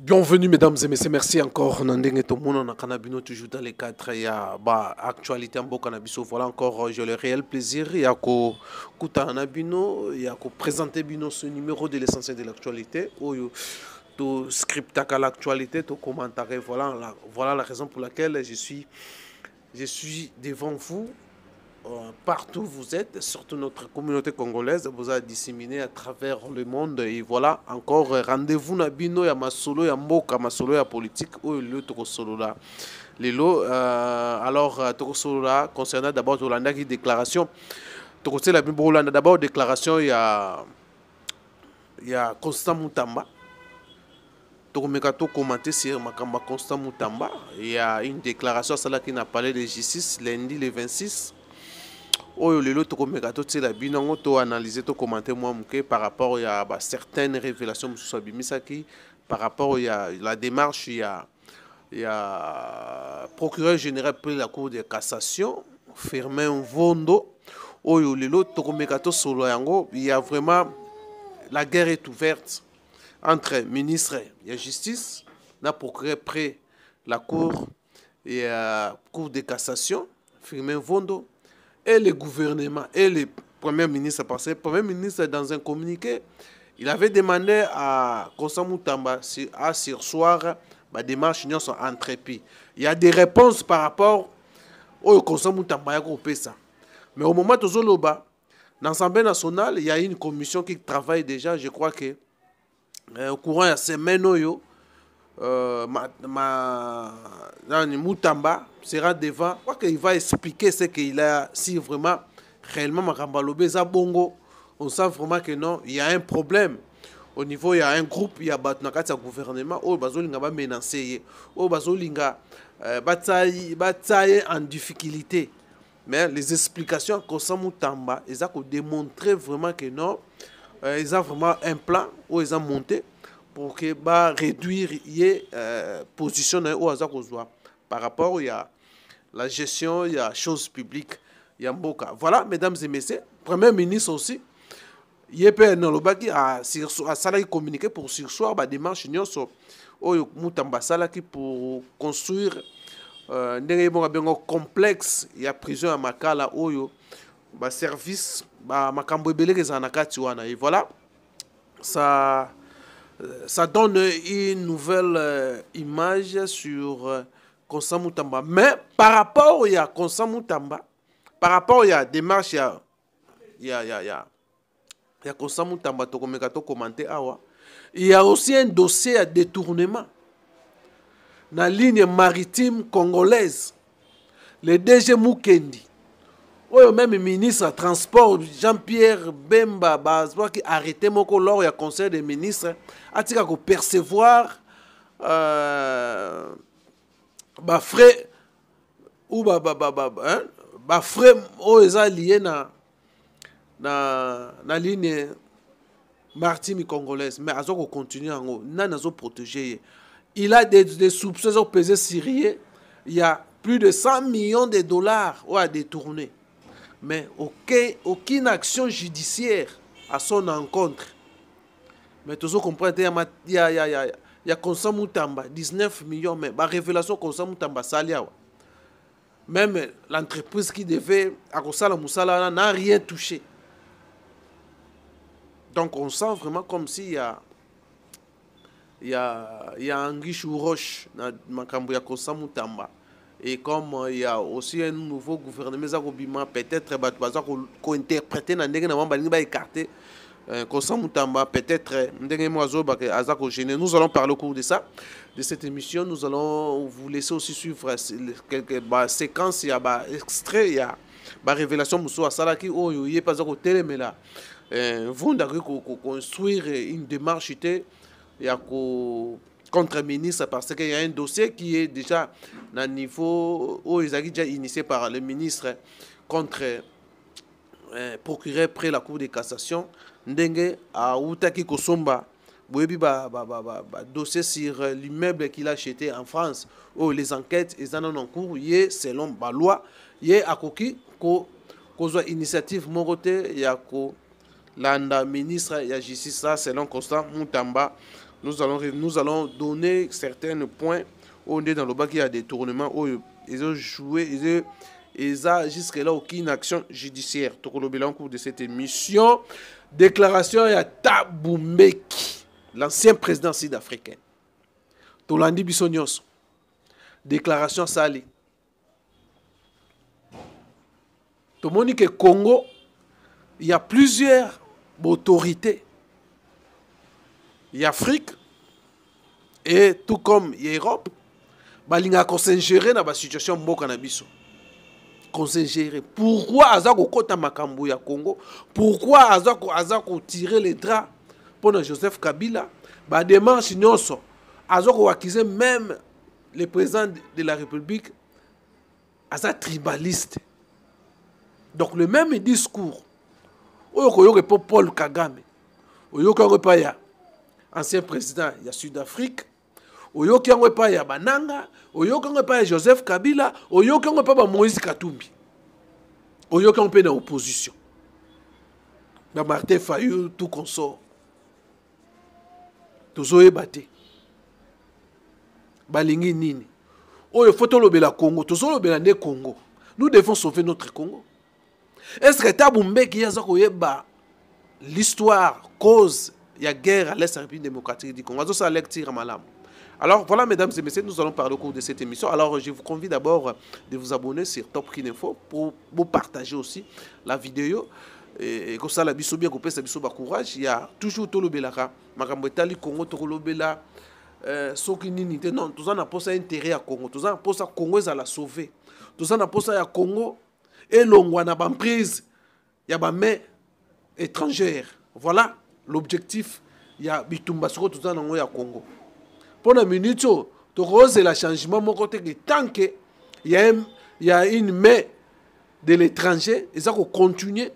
Bienvenue mesdames et messieurs, merci encore. Nandenge tout le monde, on a cannabino toujours dans les cadres. Il y a actualité en beau cannabis. Voilà encore, j'ai le réel plaisir. Il y a ko kuta nabino, il y a ko présenter bino ce numéro de l'essentiel de l'actualité. To script à l'actualité, to commentaire. Voilà la raison pour laquelle je suis devant vous. Partout où vous êtes, surtout notre communauté congolaise, vous a disséminé à travers le monde. Et voilà, encore rendez-vous Nabino, ya masolo, ya mboka, masolo, ya politique, ou le solo là. Alors, solo là, concernant d'abord Holanda qui déclaration, d'abord déclaration, il y a Constant Moutamba. Commenter sur Makamba Constant Moutamba. Il y a une déclaration, celle qui n'a parlé de justice lundi le 26. Oyo lelo to komeka to tsela binango to analyser to commenter moi muke par rapport à certaines révélations sur Bimisaki par rapport à la démarche il y a procureur général pour la cour de cassation Firmin Vondo oyo lelo to komeka to solo yango il y a vraiment la guerre est ouverte entre ministre de la justice na procureur près la cour et cour de cassation Firmin Vondo et le gouvernement et le premier ministre, parce que le premier ministre, dans un communiqué, il avait demandé à Constant Moutamba à sursoir des démarches sont entreprises. Il y a des réponses par rapport au Constant Moutamba. Mais au moment où dans l'Assemblée nationale, il y a une commission qui travaille déjà, je crois que au courant de la semaine, Moutamba sera devant. Je crois qu'il va expliquer ce qu'il a, si vraiment, réellement, Makambalobe Zabongo, on sent vraiment que non, il y a un problème. Au niveau, il y a un groupe, il y a un gouvernement, où Bazolinga va menacer, où Bazolinga bataille en difficulté. Mais les explications que Moutamba, ils ont démontré vraiment que non, ils ont vraiment un plan où ils ont monté pour que réduire les positions par rapport à la gestion, il y a choses publiques, il y a Mboka. Voilà, mesdames et messieurs, Premier ministre aussi, YPN Lobaki a communiqué pour sursoir des démarches Moutamba Salaki pour construire un complexe, il y a prison à Makala, service, Makambo Ebele Zanakati wana. Et voilà, ça donne une nouvelle image sur Constant Moutamba. Mais par rapport à Constant Moutamba, par rapport à la démarche, il y a Constant Moutamba, il y a aussi un dossier à détournement dans la ligne maritime congolaise. Le DG Mukendi, même le ministre du Transport, Jean-Pierre Bemba, qui a arrêté lors du conseil des ministres, a dit qu'il percevoir frais ou frais liés à la ligne maritime congolaise. Mais il continue à protéger. Il a des soupçons pesés syriens. Il y a plus de 100 millions de dollars à détourner. Mais aucune action judiciaire à son encontre. Mais tout ça comprend, il y a Constant Moutamba, 19 millions, mais la révélation Constant Moutamba Salia. Même l'entreprise qui devait à Kosala Moussala n'a rien touché. Donc on sent vraiment comme s'il y a Anguille ou Roche dans Makambo ya Constant Moutamba. Et comme il y a aussi un nouveau gouvernement, peut-être qu'on interpréter dans les écarter Constant Moutamba, peut-être nous allons parler au cours de ça, de cette émission. Nous allons vous laisser aussi suivre quelques séquences, il y a extrait, il y a révélation Moussa Salaki, il n'y a pas de télé, mais là, vous devez construire une démarche, il y a contre-ministre parce qu'il y a un dossier qui est déjà à un niveau où ils ont déjà initié par le ministre contre procureur près la Cour de cassation. Ndenge a Outaki Kosomba, dossier sur l'immeuble qu'il a acheté en France, où les enquêtes sont en cours, selon la loi, il y a une initiative Morote, il y a l'anda ministre de la justice, selon Constant Moutamba. Nous allons donner certains points où on est dans le bas qui a des tournements où ils ont joué, ils ont jusque-là aucune action judiciaire. Tout le cours de cette émission. Déclaration à Thabo Mbeki, l'ancien président sud-africain. Tolandi Bissonyos. Déclaration Sali. Tout le monde dit que Congo, il y a plusieurs autorités. Il y a Afrique et tout comme l'Europe, il y a s'ingérer dans la situation de la s'ingérer. Pourquoi Azako Kota Makambo ya Congo? Pourquoi Azako tirer les draps pour Joseph Kabila? Bah démarche nyonso. Azako accuser même le président de la République Aza tribaliste. Donc le même discours. Oyo ko Paul Kagame. Oyo ko pa ya ancien président ya Sud-Afrique. Oyo ko pa ya Bananga. Oyo ko pa ya Joseph Kabila. Oyo ko pa Moïse Katumbi. Oyo ko pa na opposition. Na Martin Fayulu tout consort. Tozo ebate. Balingi nini. Oyo photo lobela Congo. Tozo lobela ne Congo. Nous devons sauver notre Congo. Est-ce que Thabo Mbeki yaza koyeba l'histoire, cause, il y a guerre à l'Est de la République démocratique du Congo? Alors voilà, mesdames et messieurs, nous allons parler au cours de cette émission. Alors je vous convie d'abord de vous abonner sur Top Kinefo pour vous partager aussi la vidéo. Et comme ça, la biso bien coupé, ça biso ba courage. Il y a toujours tout le belaka. Makambo tali Congo to le bela. Soki nini te non, tout ça n'a pas ça intérêt à Congo. Tout ça n'a pas ça Congo ça la sauver. Tout ça n'a pas ça à Congo. Et l'ongwana prise, il y a des mains étrangères. Voilà l'objectif. Il y a Bitumba sur tout ça dans le Congo. Pour la minute, c'est le changement. Mon côté, tant qu'il y a une main de l'étranger, et ça continue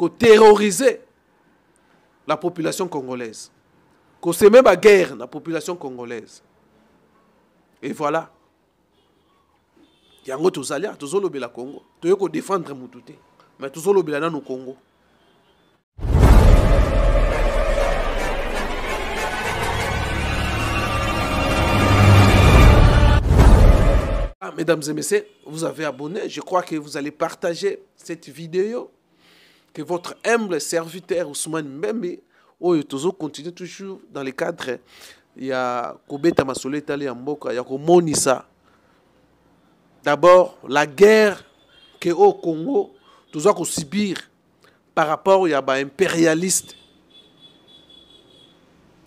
à terroriser la population congolaise. Que c'est même la guerre la population congolaise. Et voilà. Yango tozalia tozolobela Congo toyeko défendre mututé mais tozolobela na no Congo. Mesdames et messieurs, vous avez abonné, je crois que vous allez partager cette vidéo, que votre humble serviteur Ousmane Mbembe oyo tozo continue toujours dans le cadre il y a kobeta masolo etali ya mboka ya komonisa. D'abord, la guerre que au Congo, tout ça qu'on subir par rapport à l'impérialiste.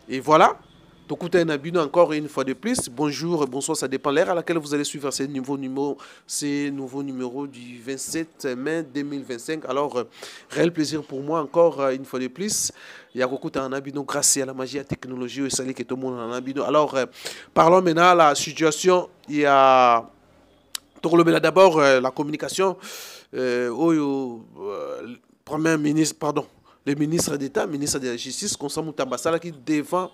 Et voilà, tout coûte un abus encore une fois de plus. Bonjour, bonsoir, ça dépend de l'heure à laquelle vous allez suivre ces nouveaux numéros du 27 mai 2025. Alors, réel plaisir pour moi encore une fois de plus. Il y a beaucoup un abus grâce à la magie, à la technologie, et ça que tout le monde en abus. Alors, parlons maintenant de la situation. Il y a d'abord la communication premier ministre, pardon, le ministre d'État, ministre de la Justice, Konsa Mutamba Sala qui devant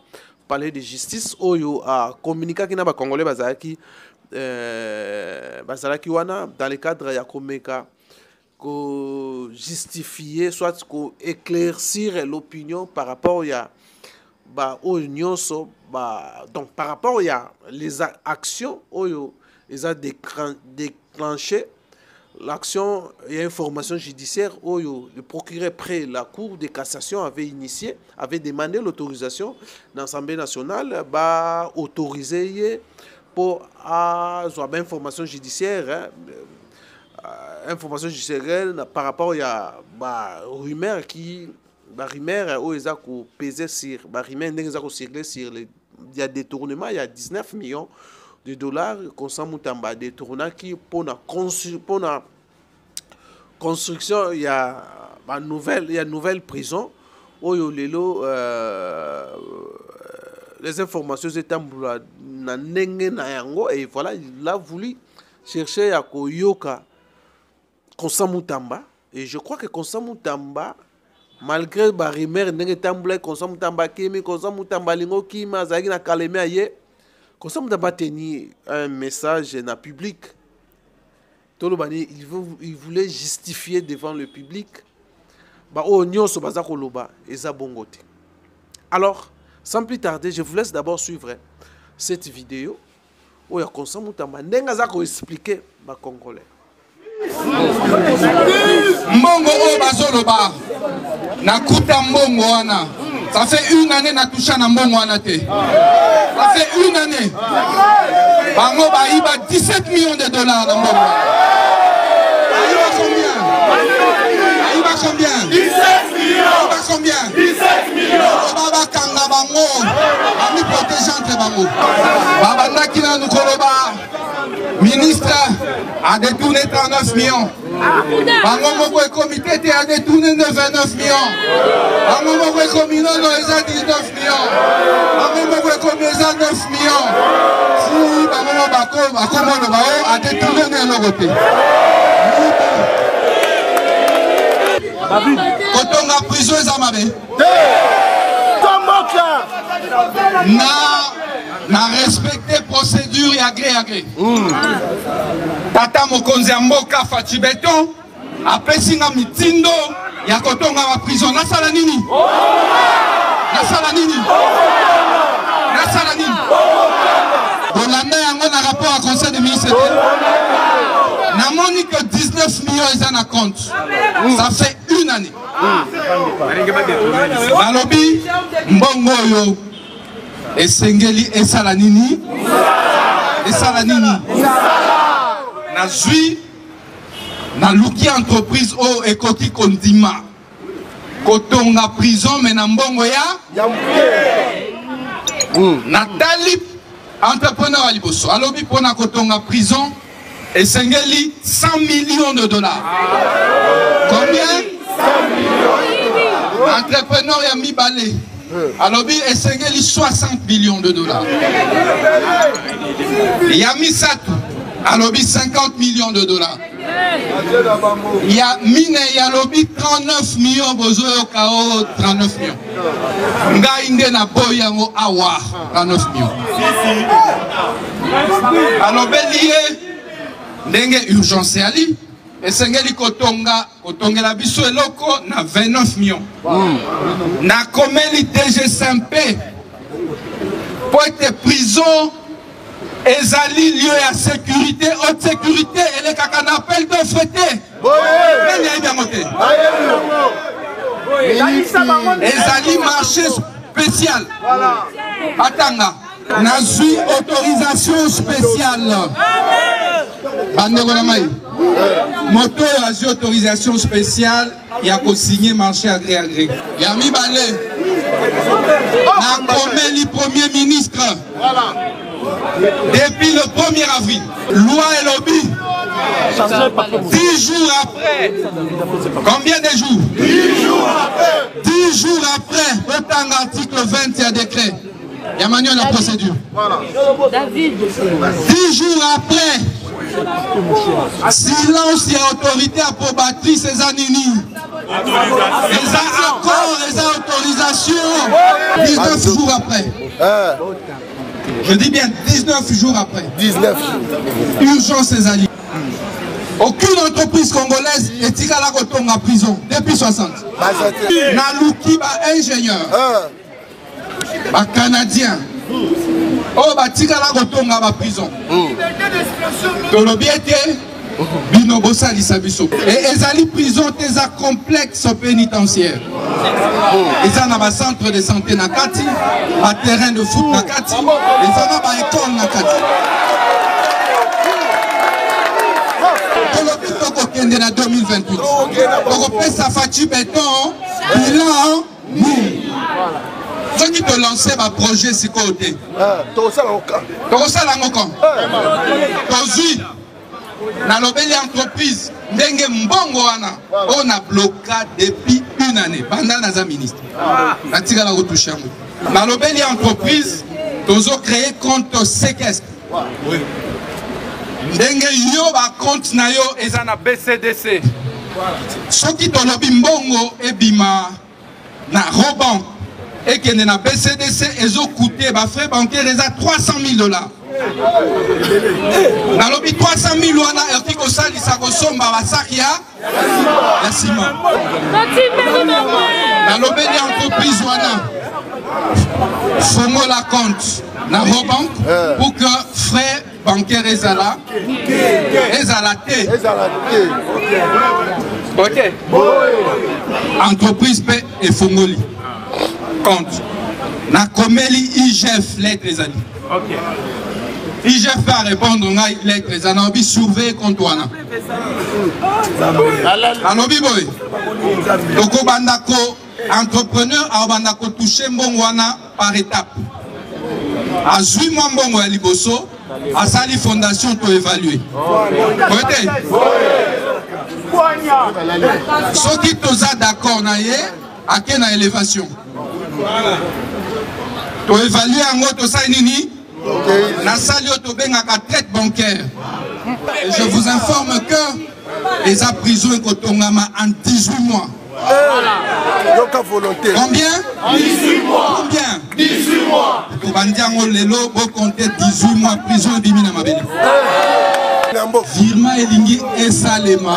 parler de justice, oyo a communiqué qui n'a pas congolais bazaki wana dans le cadre ya komeka ko justifier soit ko éclaircir l'opinion par rapport ya au nyonso donc par rapport ya les actions oyo ils ont déclenché l'action et information judiciaire où le procureur près la Cour de cassation avait initié, avait demandé l'autorisation de l'Assemblée nationale autoriser pour avoir information judiciaire par rapport à rumeur qui rumeur où ils ont pesé sur rumeur sur il y a détournement, il y a 19 millions de dollars Konsa Mutamba détourna qui pour la construction il y a une nouvelle prison où les informations étaient et voilà il a voulu chercher à Koyoka Konsa Mutamba et je crois que Konsa Mutamba malgré Barimer n'engagé Konsa Mutamba Kemi Konsa Mutamba lingo Kima zagi na Kaleme aye comme ça, on a tenu un message dans le public. Il voulait justifier devant le public. Alors, Sans plus tarder, je vous laisse d'abord suivre cette vidéo où il y a Constant Moutamba. Nengaza ko expliquer ma Congolais. Mbongo o bazoloba nakuta mbongo wana. Ça fait une année na touché na mbongo wana te. Ça fait une année. Bango ba iba 17 millions de dollars na mbongo. Aïba combien? Aïba combien? 17 millions. Aïba combien? 17 millions. Baba kanga bango. Ami protégeante bango. Baba nakina nukoloba. Ministre a détourné 39 millions. Bango moko comité a détourné 29 millions. Bango moko comité non, ils ont 19 millions. Bango moko comité 9 millions. Si bango moko a détourné le côté. Quand on a prison, ils ont mabe. Na respecter procédure et agré. Tata mokonzi ya mboka Faci Beton apesi nga mitindo ya kotonga ma prison. Nasala nini? Nasala nini? Nasala nini? Bolanda yango na rapport à conseil de ministre. Namoni que 19 millions ils en a compte. Ça fait une année. Nalobi mbongo yo esengeli esala nini? Esala nini? Nazui na luki entreprise o ekoti kondima kotonga prison mais na mbongo ya Natali entrepreneur à liboso alobi pona kotonga prison esengeli 100 millions de dollars. Combien? 100 millions. Entrepreneur ya mibale alobi esengeli 60 millions de dollars. Yami Satou alobi 50 millions de dollars. Ya Mine yalobi 39 millions bozo kao 39 millions. Nga inde na boyango awa 39 millions. Alobi lié ndenge urgence ali esengeli kotongela biso eloko na 29 millions. Na komeli DG5P pour être prison ezali lieu ya sécurité, haute sécurité, elle est kaka na appel d'offre te. Ezali marché spécial. Atanga, nazui autorisation spéciale. Bandeko na mai. Moto a autorisation spéciale, il y a signé marché agré. Il y a mis balai. Na komeli premier ministre. Depuis le 1er avril, loi et lobby. 10 jours après. Combien de jours? 10 jours après. 10 jours après, autant article 20, il y a décret. Il y a manuel la procédure. David. 10 jours après, silence et autorité approbatrice, ces anini. Les accords, les autorisations. 19 jours après. Je dis bien 19 jours après. 19 jours. Urgence, ces alliés. Aucune entreprise congolaise est tirée à la rotonde en prison depuis 60. Nalouki, ingénieur. Canadien. Oh, tiré à la rotonde en prison. Binobosa Lissabiso. Et Ezali prison, t'es à complexe pénitentiaire. Ils ont un centre de santé Nakati, un terrain de foot Nakati, ils ont une école Nakati. Pour le en 2028. Pour le ça Faci Beton, bilan, ceux qui te lançaient ma projet, c'est quoi? Dans l'obéli entreprise, on a bloqué depuis une année. Pendant la ministre. Dans l'obéli entreprise, on a créé compte séquestre. Ndenge yo ba compte na yo ezana BCDC. Soki to lobi mbongo ebima na Roban et que na BCDC ezo coûté ba frais bancaires eza 300 000 $. Na lobi 300 000 wana ertiko sali sa kosomba ba sakia ya ciment. Na lobi entreprise wana Fongo la compte na banque pour que frais bancaires ezala te. Ok. Entreprise paie et fongoli compte. Na komeli IGF lettres ezali. Ok. IGF va répondre na lettres ezali obi surveiller compte wana. Alobi boy. Toko bandako entrepreneur a bandako toucher mbongo wana par étape. A 8 mois mbongo ya liboso, a sali fondation to évaluer. Côté. Ceux qui toza d'accord na ye, a quelle élévation. To évaluer en autre ça nini. La salle to bengaka traite bancaire. Et je vous informe que les prison et Kotongama en 18 mois. Combien? 18 mois. Combien? 18 mois. Kobandiango lelo bo compter 18 mois prison et bimina mabele. Virma elingi esalema.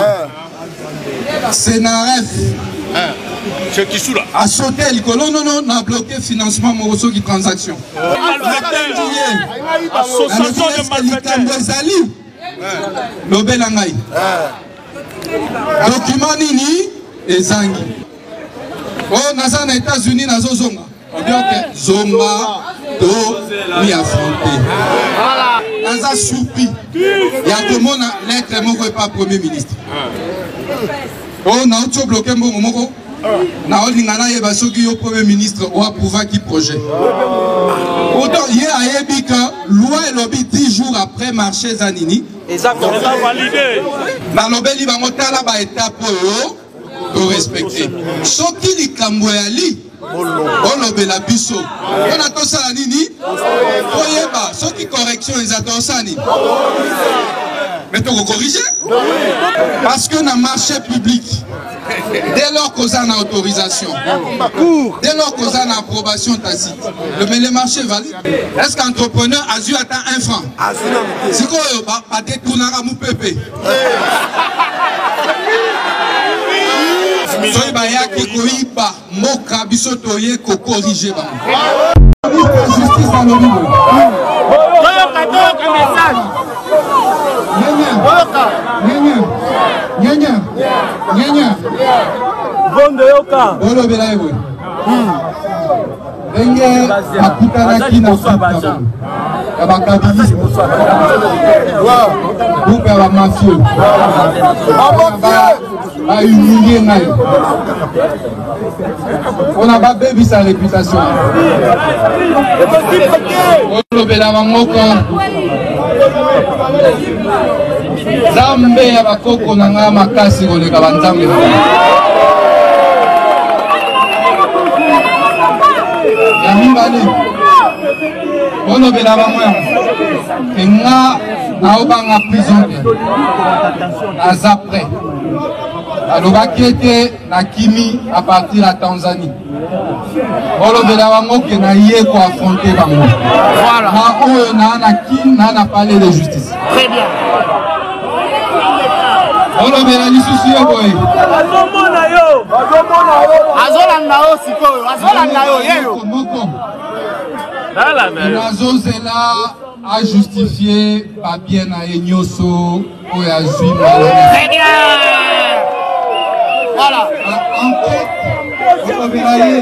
Sénaref. C'est qui sous là? A sauté l'école, non, on a bloqué financement Moroso qui transaction. Association de malfaiteurs. Lobelangai. Document nini ezangi. Oh, naza na États-Unis nazo zonga. On dit ok, zonga do mi affronté. Voilà. Naza soupi. Ya comment lettre moko pas premier ministre. Oh, na auto bloqué mbongo moko. Na olingana yeba soki yo premier ministre o approuva qui projet. Autant hier a yebika loi et lobby 10 jours après marché Zanini. Exactement. On a validé. Na lobeli bango tala ba étape yo to respecter. Soki likambo ya li on lobela biso. On a to sala nini? Oyeba soki correction exactement sani. Mais tu corriger? Parce que dans le marché public, dès lors qu'on a une autorisation, dès lors qu'on a une approbation tacite, le marché valide. Est-ce qu'un entrepreneur a dû atteindre 1 franc? Si on va détourner à mon pépé. Soy bayaki koiba moka biso toye ko corriger ba. Justice à l'homme. Bondo yoka. Bolo bela ewe. Benge akutana kina sabata. Abakabili. Groupe ya mafia. A humilié ngai. On a pas baby sa réputation. Bolo bela mangoko. Zambe ya bakoko nanga makasi koleka banzambe. Ya mibale. Ono bela bamoya. Enga naobanga prison. Aza prêt. Alobaki ete na kimi à partir de Tanzanie. Ono bela bango ke na ye ko affronter bango. Voilà. Na oyo na kim na parler de justice. Très bien. On bela lisusu yo boy. Azomona yo. Azolanda yo sikoyo. Azolanda yo yeyo. Nazozela a justifié papier na enyoso o ya zui. Très bien. Voilà. Enquête. On bela ye.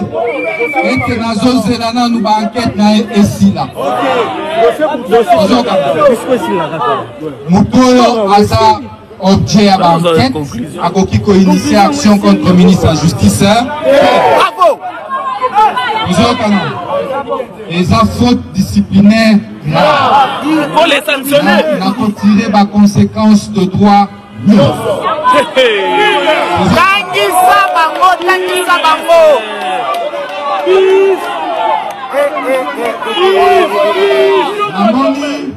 Et nazozela na nu ba enquête na esila. Mutoyo asa objet à l'enquête, à Kokiko initié action contre le ministre de la Justice. Bravo! Les fautes disciplinaires Il faut les sanctionner. on a retiré ma conséquence de droit. Tangisa bango. Amoni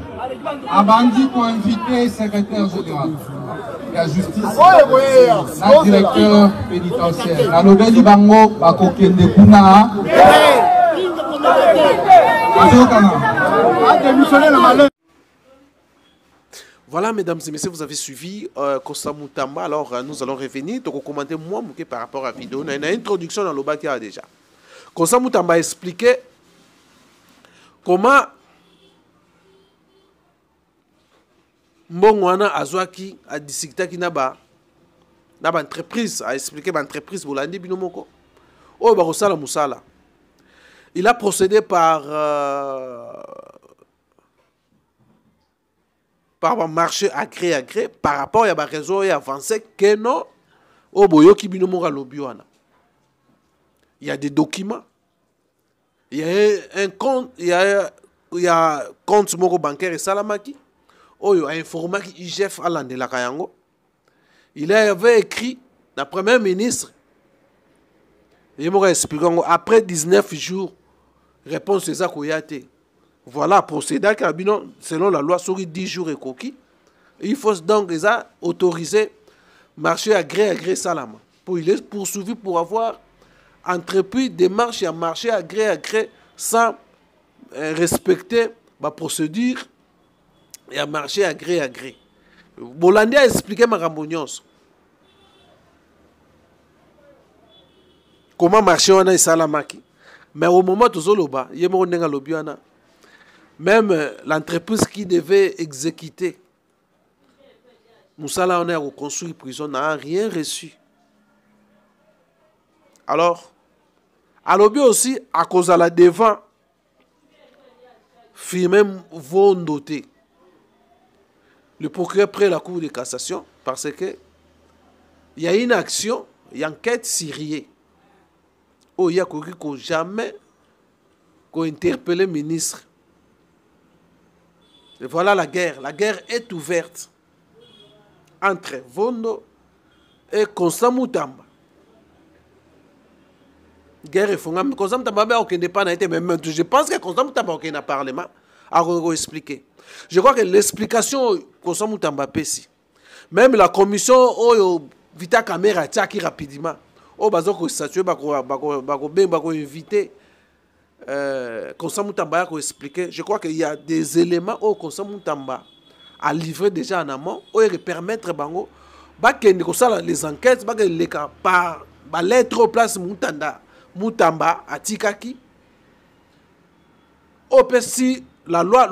Abandi pour inviter le secrétaire général de la justice, le directeur pénitentiaire. La Nobeli Bango, Bakokende Kuna. Voilà, mesdames et messieurs, vous avez suivi Kosta Moutamba. Alors, nous allons revenir. Donc, commenter moi par rapport à la vidéo. On a une introduction dans le Bakia déjà. Konsa Mutamba a expliqué comment Mbongwana azwaki a discuté ki na ba entreprise, a expliqué ba entreprise bolandi binomoko. Oh ba kosala musala. Il a procédé par un marché agré par rapport à un réseau avancé que non au boyoki binomoko lobiwana. Il y a des documents. Il y a un compte, il y a compte moko bancaire et salamaki. Oyo a informé IGF Alande la Kayango. Il avait écrit la première ministre. Il m'a expliqué après 19 jours, réponse c'est ça koyate. Voilà, procédé selon la loi sur 10 jours et coquille. Il faut donc autoriser marché agré salama. Pour il est poursuivi pour avoir entrepris des marches à marché agré sans respecter la procédure. Et à marché agré. Bolandi a expliqué ma rambognos. Comment marcher on a salamaki. Mais au moment où Zoloba, il y a lobiana. Même l'entreprise qui devait exécuter Moussala on a reconstruit prison n'a rien reçu. Alors, à l'objet aussi, à cause de la devant, firmé vont doter. Le procureur près la Cour de cassation parce que il y a une action, il y a une enquête syrienne. Oh, il y a jamais interpellé le ministre. Et voilà la guerre. La guerre est ouverte entre Vondo et Constant Mutamba. Guerre est fondée. Constant Mutamba n'a pas été, mais je pense que Constant Mutamba n'a pas parlé. À expliquer. Je crois que l'explication Constant Mutamba pesi. Même la commission oh vita caméra tchaki rapidement. Oh bazoko statuer bako inviter Constant Mutamba a expliqué. Je crois qu'il y a des éléments au Constant Mutamba a livré déjà en amont ou permettre bango bakende ko sala les enquêtes bakende par ba lettre au place Mutamba atikaki. Au pesi la loi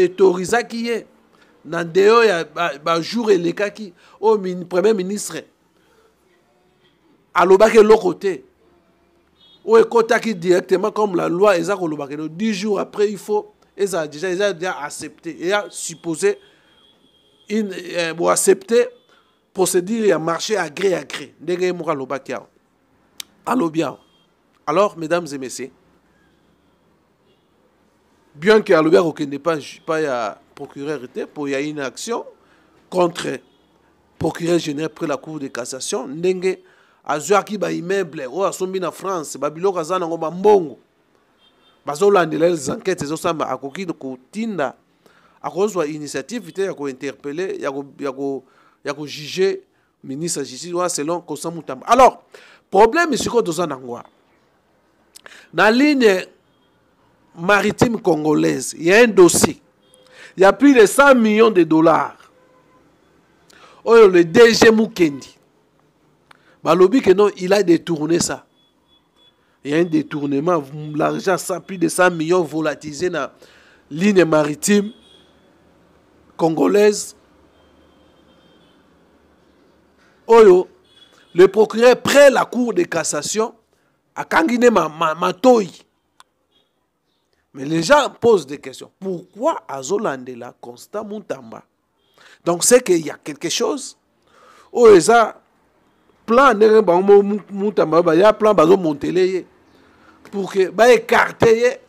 autorise qui est dans des jours et les cas qui au premier ministre à l'obak de l'autre côté ou est directement comme la loi est 10 jours après il faut ils ont déjà accepté et a supposé accepter procédure et marché agré alors mesdames et messieurs, bien que Alobia n'est pas à procureur pour y a une action contre procureur général près la Cour de cassation ndenge azwaki ba immeuble o asombi na France babilo kazana ngo mbongo bazolandela les enquêtes ezosamba akoki kotinda akozwa initiative te ya ko interpeller ya ko juger ministre justice selon Constant Mutamba. Alors problème c'est que dozana ngwa na ligne maritime congolaise, il y a un dossier. Il y a plus de 100 millions de dollars. Oh, le DG Mukendi. Balobi que non, il a détourné ça. Il y a un détournement. L'argent, ça, plus de 100 millions volatilisés dans la ligne maritime congolaise. Oh, le procureur près la Cour de cassation a kangine matoi. Mais les gens posent des questions. Pourquoi Azolandela Constant Mutamba? Donc c'est qu'il y a quelque chose. Oh, et ça, plan Mutamba, il y a plan Bazo Montélé pour que bah écarter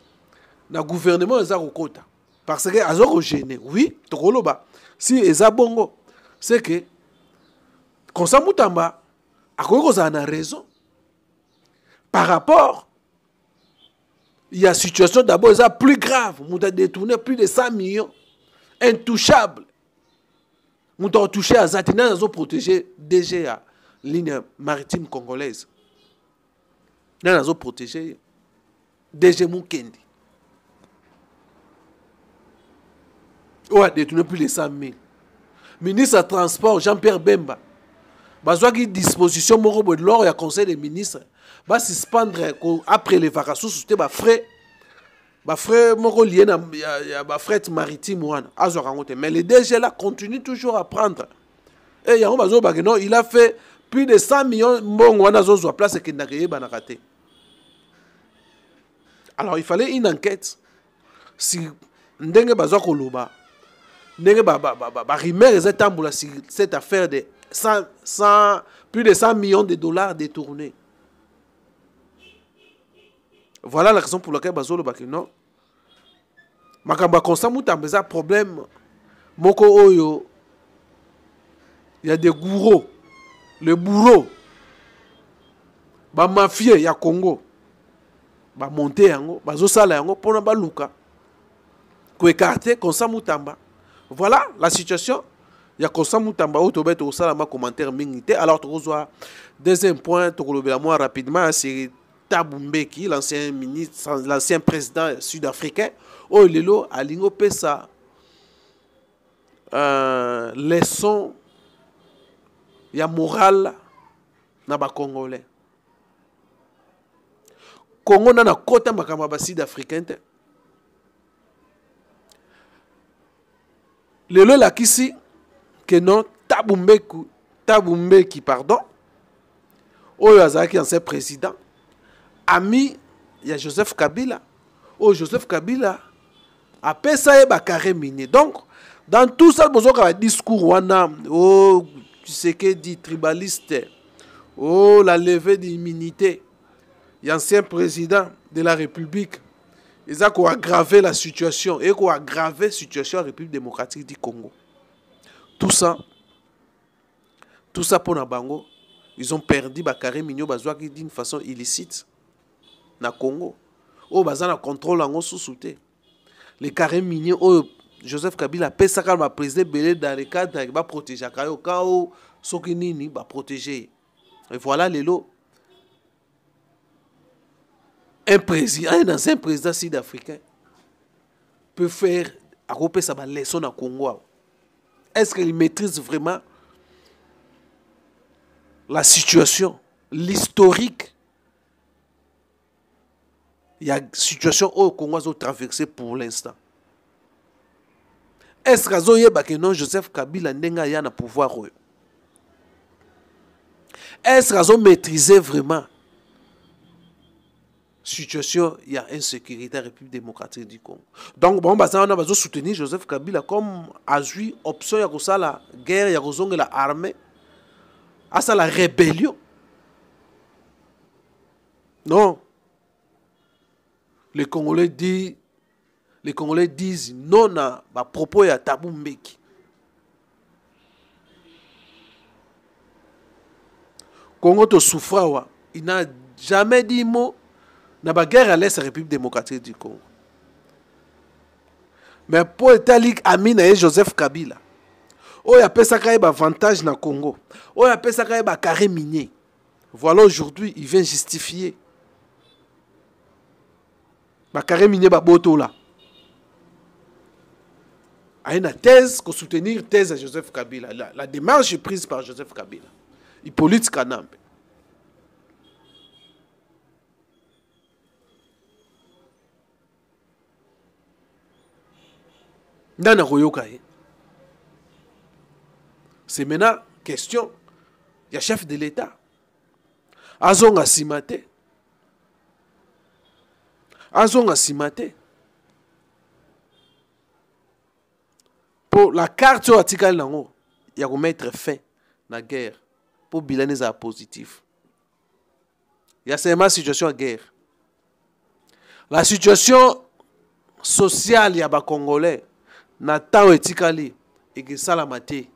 le gouvernement de Zarokota. Parce que Azoro gêné. Oui, Tokoloba. Si Eza Bongo, c'est que Constant Mutamba a raison. Par rapport. Il y a une situation d'abord plus grave. Nous avons détourné plus de 100 millions. Intouchable. Nous avons touché à Zatina, nous avons protégé DG à ligne maritime congolaise. Nous avons protégé DG Mukendi. On a détourné plus de 100 000. Ministre des Transports, Jean-Pierre Bemba. bazwaki disposition moko boye lors ya conseil des ministres suspendre après les vacances c'était frais moko lié na ya fret maritime wana azwaka yango te mais le DG là continue toujours à prendre et yango bazobaki non il a fait plus de 100 millions mbongo wana azozwa place ekendaka yebanaka te. Alors il fallait une enquête si ndenge bazwa koloba ndenge ba rumeur ezotambola sur cette affaire de plus de 100 millions de dollars détournés. Voilà la raison pour laquelle bazolobaki non makambo Constant Mutamba eza problème moko oyo il y a des gourous le bourreau ba mafieux ya Congo ba monter yango bazosala yango pona baluka ko écarter Constant Mutamba. Voilà la situation. Il y a Constant Mutamba au tobet au salama commentaire mingité. Alors tu reçois deuxième point tu relèves moi rapidement c'est Thabo Mbeki l'ancien ministre l'ancien président sud-africain au lelo alingo pesa leçon ya morale na ba congolais. Congo na kota makamba ba sud-africain te. Lelo la kisi que non Thabo Mbeki pardon oyo azaki ancien président ami ya Joseph Kabila Joseph Kabila a pesa ba carré minier. Donc dans tout ça bozoka discours wana tu sais que dit tribaliste la levée d'immunité l'ancien président de la République ils ont aggravé la situation et ont aggravé la situation de la République démocratique du Congo. Tout ça pour Nabango, ils ont perdu ba carré mignon bazwaki d'une façon illicite na Congo. Bazana contrôle en sous-souté. Les carrés miniers Joseph Kabila pesa kalma président belé dans le cadre va protéger kayo kao sokinini va protéger. Et voilà les lots. Un ancien président sud-africain peut faire à repérer sa leçon à Congo. Est-ce qu'il maîtrise vraiment la situation, l'historique? Il y a une situation au Congo qui a traversé pour l'instant. Est-ce que non Joseph Kabila n'a pas pouvoir? Est-ce qu'ils ont maîtrisé vraiment situation, il y a insécurité à la République démocratique du Congo. Donc, bon, on a soutenir Joseph Kabila comme a joué option, il y a la guerre, il y a la armée, à ça la rébellion. Non. Les Congolais disent non à propos de Thabo Mbeki. Congo to souffra, il n'a jamais dit mot. Na ba guerre à l'Est République démocratique du Congo. Mais pour Italique ami na Joseph Kabila. Il y a pesa ka ba avantage na Congo. Il y a pesa ka ba carré minier. Voilà aujourd'hui, il vient justifier. Ba carré minier ba boto là. A une thèse pour soutenir thèse à Joseph Kabila. La démarche est prise par Joseph Kabila. Hippolyte Kanambe. C'est maintenant question. Il y a chef de l'État. Azonga Simate. Pour la carte sur l'article, il y a mettre fin à la guerre. Pour bilancer positif. Il y a seulement situation de guerre. La situation sociale, il y a des Congolais. Nathan etikali et que salamate. Et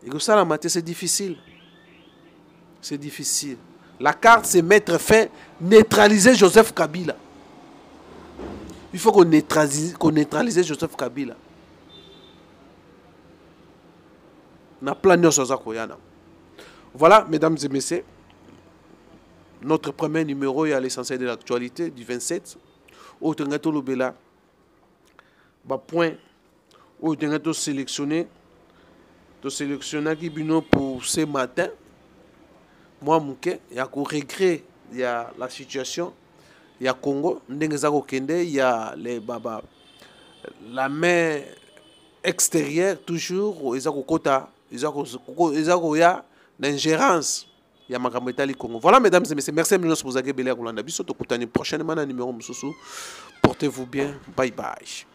que salamate c'est difficile. C'est difficile. La carte c'est mettre fin, neutraliser Joseph Kabila. Il faut qu'on neutralise Joseph Kabila. Na plan sur koyana. Voilà, mesdames et messieurs, notre premier numéro est à l'essentiel de l'actualité du 27. Au Tengato Lobela. Point où on a sélectionné to sélectionner qui bino pour ce matin. Moi muke ya ko regret ya la situation ya Congo ndenge za ko kende ya les baba la main extérieure toujours eza ko kota eza ko ya l'ingérence ya makambo etali Congo. Voilà mesdames et messieurs, merci pour vous avez belé à Kolanda biso to kutani prochainement na numéro mususu. Portez-vous bien, bye bye.